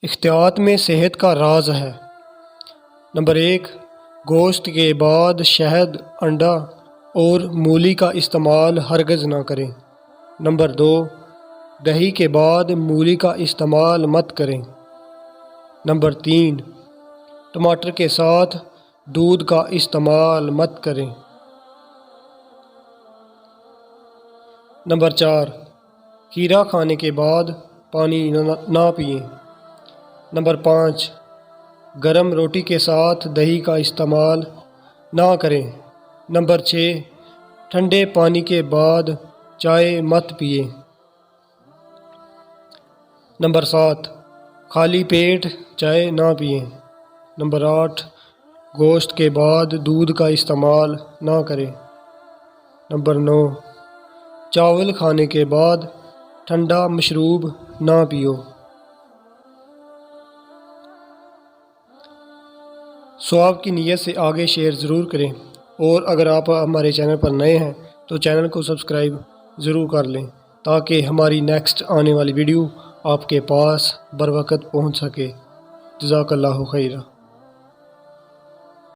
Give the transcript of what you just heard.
احتیاط میں صحت کا راز ہے۔ نمبر 1، گوشت کے بعد شہد، انڈا اور مولی کا استعمال ہرگز نہ کریں۔ نمبر 2، دہی کے بعد مولی کا استعمال مت کریں۔ نمبر 3، ٹماٹر کے ساتھ دودھ کا استعمال مت کریں۔ نمبر 4، کھیرا کھانے کے بعد پانی نہ پئیں۔ نمبر 5، گرم روٹی کے ساتھ دہی کا استعمال نہ کریں۔ نمبر 6، ٹھنڈے پانی کے بعد چائے مت پئیں۔ نمبر 7، خالی پیٹ چائے نہ پئیں۔ نمبر 8، گوشت کے بعد دودھ کا استعمال نہ کریں۔ نمبر 9، چاول کھانے کے بعد ٹھنڈا مشروب نہ پیو۔ ثواب کی نیت سے آگے شیئر ضرور کریں، اور اگر آپ ہمارے چینل پر نئے ہیں تو چینل کو سبسکرائب ضرور کر لیں تاکہ ہماری نیکسٹ آنے والی ویڈیو آپ کے پاس بروقت پہنچ سکے۔ جزاک اللہ خیرہ۔